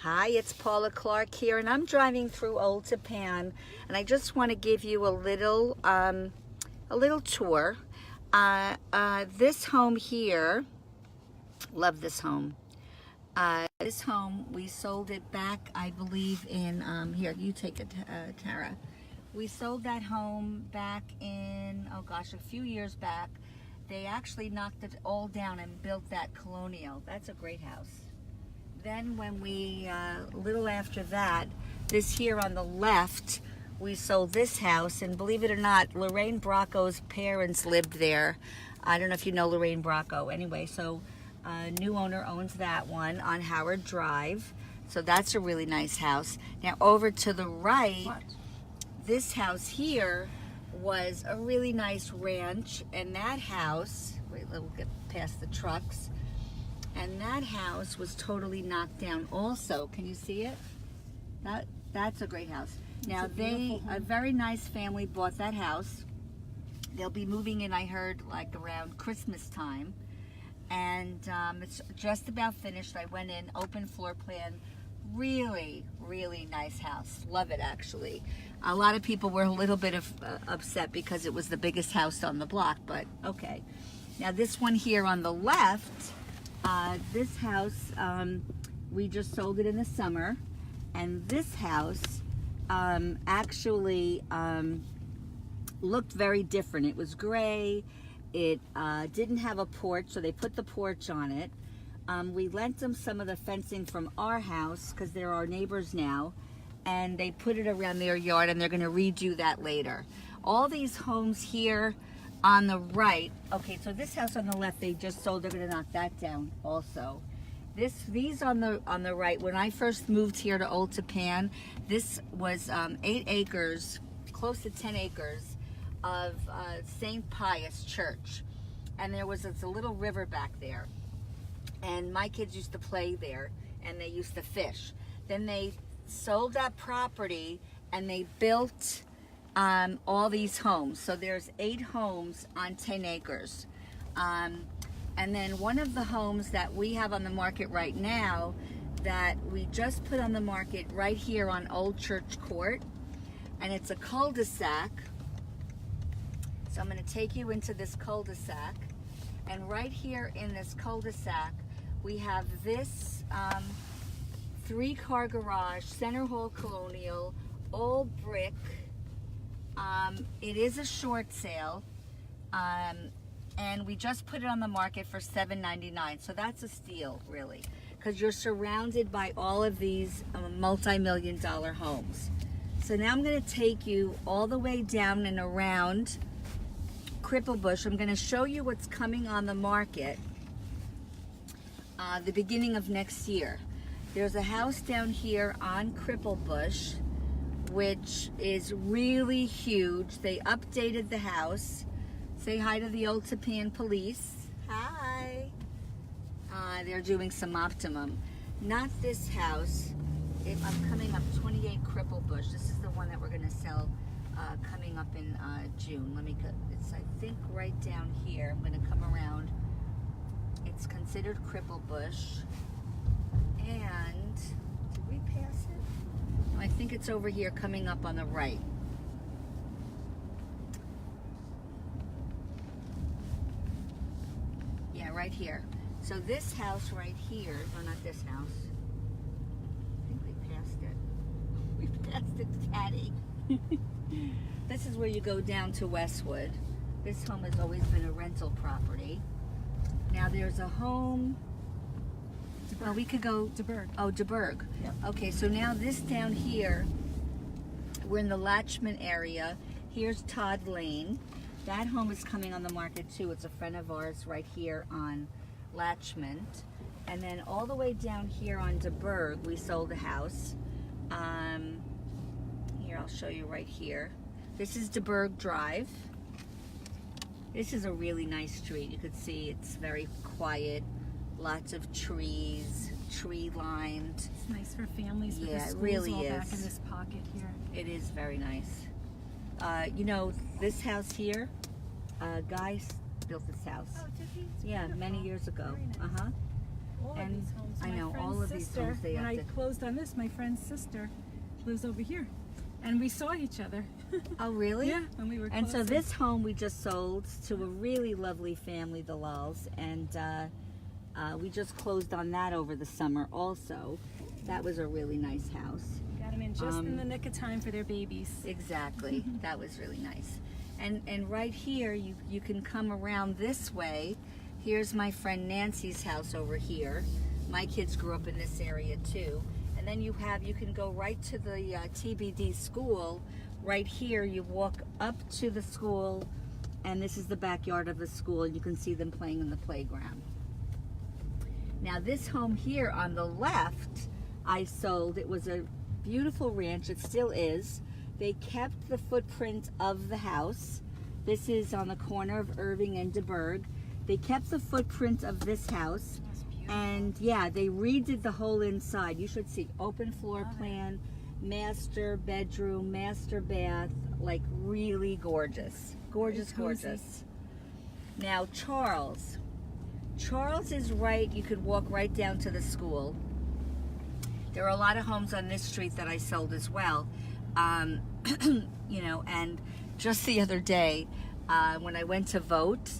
Hi, it's Paula Clark here, and I'm driving through Old Tappan, and I just want to give you a little tour. This home here, love this home. This home, we sold it back, I believe, in, here, you take it, Tara. We sold that home back in, oh gosh, a few years back. They actually knocked it all down and built that colonial. That's a great house. Then when we, a little after that, this here on the left, we sold this house, and believe it or not, Lorraine Bracco's parents lived there. I don't know if you know Lorraine Bracco. Anyway, so new owner owns that one on Howard Drive. So that's a really nice house. Now over to the right, this house here was a really nice ranch, and that house, wait, we'll get past the trucks. And that house was totally knocked down also. Can you see it? That's a great house. Now a very nice family bought that house. They'll be moving in, I heard, like around Christmas time. And it's just about finished. I went in, open floor plan. Really, really nice house. Love it, actually. A lot of people were a little bit upset because it was the biggest house on the block, but okay. Now this one here on the left, this house, we just sold it in the summer, and this house actually looked very different. It was gray. It didn't have a porch, so they put the porch on it. We lent them some of the fencing from our house because they're our neighbors now, and they put it around their yard, and they're going to redo that later. All these homes here on the right, okay, so this house on the left they just sold. They're going to knock that down also. These on the right, when I first moved here to Old Tappan, this was 8 acres, close to 10 acres of St. Pius Church, and there was a little river back there, and my kids used to play there, and they used to fish. Then they sold that property, and they built all these homes. So there's 8 homes on 10 acres. And then one of the homes that we have on the market right now that we just put on the market right here on Old Church Court, and it's a cul-de-sac. So I'm going to take you into this cul-de-sac, and right here in this cul-de-sac we have this 3-car garage, center hall colonial, all brick. It is a short sale, and we just put it on the market for $7.99. So that's a steal, really, because you're surrounded by all of these multi-million-dollar homes. So now I'm going to take you all the way down and around Cripplebush. I'm going to show you what's coming on the market the beginning of next year. There's a house down here on Cripplebush, which is really huge. They updated the house. Say hi to the Old Tappan police. Hi. They're doing some optimum. Not this house. I'm coming up 28 Cripplebush. This is the one that we're going to sell coming up in June. Let me go. It's, I think, right down here. I'm going to come around. It's considered Cripplebush. And did we pass it? I think it's over here coming up on the right. Yeah, right here. So this house right here, or not this house. I think we passed it. We passed it, Caddy. This is where you go down to Westwood. This home has always been a rental property. Now there's a home. Well, we could go DeBerg. Oh, DeBerg. Yep. Okay, so now this down here, we're in the Latchman area. Here's Todd Lane. That home is coming on the market too. It's a friend of ours right here on Latchman. And then all the way down here on DeBerg, we sold a house. Here, I'll show you right here. This is DeBerg Drive. This is a really nice street. You could see it's very quiet. Lots of trees, tree lined. It's nice for families. With Yeah, the it schools really all is. Back in this pocket here. It is very nice. You know, this house here, guy built this house. Oh, did he? It's Yeah, beautiful. many years ago. Very nice. all And of these homes. I My know, friend's all of these sister, homes, they when have I to- closed on this, my friend's sister lives over here. And we saw each other. Oh, really? Yeah, when we were And so closing. this home we just sold to a really lovely family, the Lulls, and we just closed on that over the summer also. That was a really nice house. Got them in just in the nick of time for their babies. Exactly. That was really nice. And right here, you can come around this way. Here's my friend Nancy's house over here. My kids grew up in this area too. And then you can go right to the TBD school. Right here, you walk up to the school, and this is the backyard of the school. You can see them playing in the playground. Now this home here on the left, I sold. It was a beautiful ranch. It still is. They kept the footprint of the house. This is on the corner of Irving and DeBerg. They kept the footprint of this house. That's beautiful. And yeah, they redid the whole inside. You should see open floor plan, master bedroom, master bath, like really gorgeous. Gorgeous, Very cozy. gorgeous. Now Charles is right. You could walk right down to the school. There are a lot of homes on this street that I sold as well. You know, and just the other day, when I went to vote,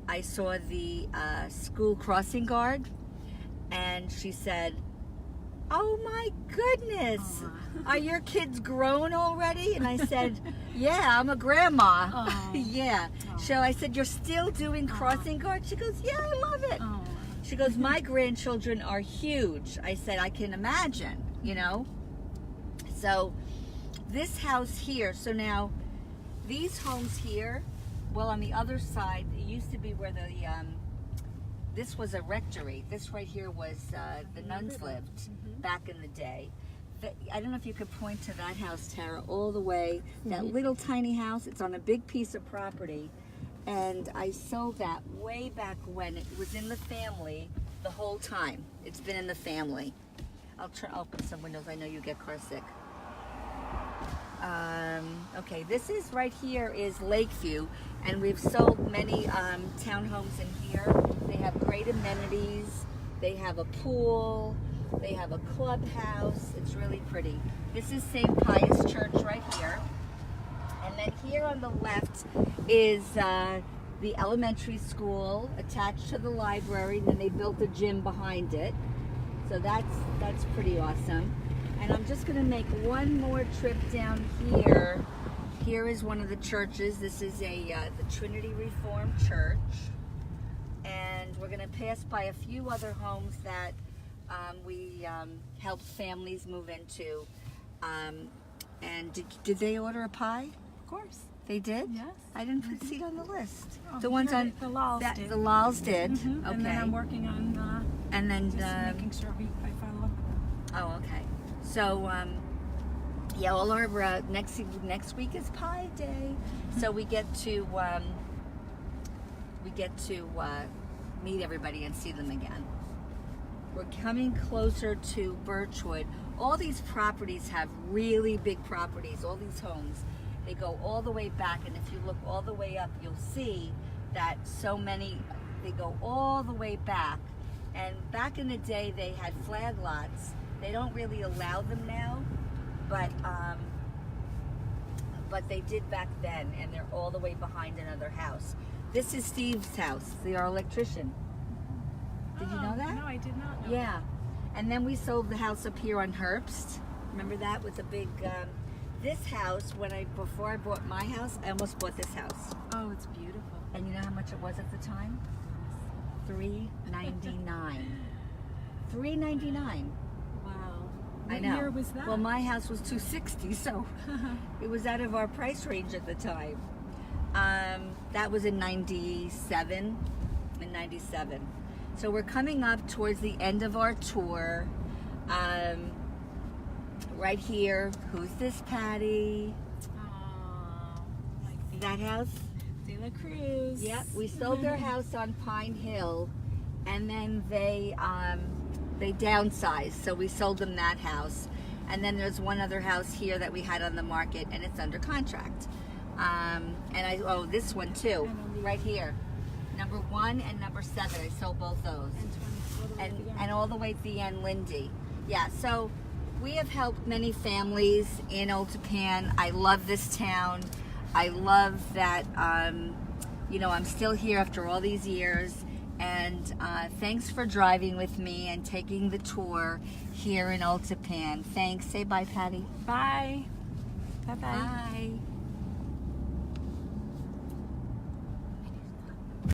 I saw the school crossing guard, and she said, "Oh my goodness, are your kids grown already?" And I said, "Yeah, I'm a grandma." Aw. Yeah. So I said, "You're still doing crossing guard?" She goes, "Yeah, I love it." Oh, She goes, "My grandchildren are huge." I said, "I can imagine, you know." So this house here, so now these homes here, well, on the other side, it used to be where the, this was a rectory. This right here was the nuns lived back in the day. I don't know if you could point to that house, Tara, all the way, that little tiny house. It's on a big piece of property. And I sold that way back when. It was in the family the whole time. It's been in the family. I'll open some windows. I know you get car sick. Okay, this is right here is Lakeview, and we've sold many townhomes in here. They have great amenities. They have a pool. They have a clubhouse. It's really pretty. This is St. Pius Church right here. And then here on the left is the elementary school attached to the library. And then they built a gym behind it. So that's pretty awesome. And I'm just going to make one more trip down here. Here is one of the churches. This is the Trinity Reformed Church. And we're going to pass by a few other homes that we helped families move into. And did they order a pie? of course. They did? Yes. I didn't see it on the list. Oh, The ones here on the Lals did. the Lals did. Mhm. Okay. And then I'm working on And then just making sure I follow up with them. oh, okay. So yeah, all our next week is Pie Day, so we get to meet everybody and see them again. We're coming closer to Birchwood. All these properties have really big properties. All these homes, they go all the way back, and if you look all the way up, you'll see that so many. They go all the way back, and back in the day, they had flag lots. They don't really allow them now, but they did back then, and they're all the way behind another house. This is Steve's house, our electrician. Did you know that? No, I did not know. Yeah. And then we sold the house up here on Herbst. Remember that with the big, this house, before I bought my house, I almost bought this house. Oh, it's beautiful. And you know how much it was at the time? $399. $399. Wow. I What know. year was that? Well, my house was $260, so it was out of our price range at the time. That was in 97. In 97. So we're coming up towards the end of our tour. Right here, who's this, Patty? Oh, like That house? De La Cruz. Yep. We sold their house on Pine Hill, and then they downsized, so we sold them that house. And then there's one other house here that we had on the market, and it's under contract. And this one too, right here. Number 1 and number 7. I sold both those. And 20, what and all the way at the end, Lindy. Yeah, so we have helped many families in Old Tappan. I love this town. I love that, you know, I'm still here after all these years. And thanks for driving with me and taking the tour here in Old Tappan. Thanks. Say bye, Patty. Bye. Bye-bye. Bye.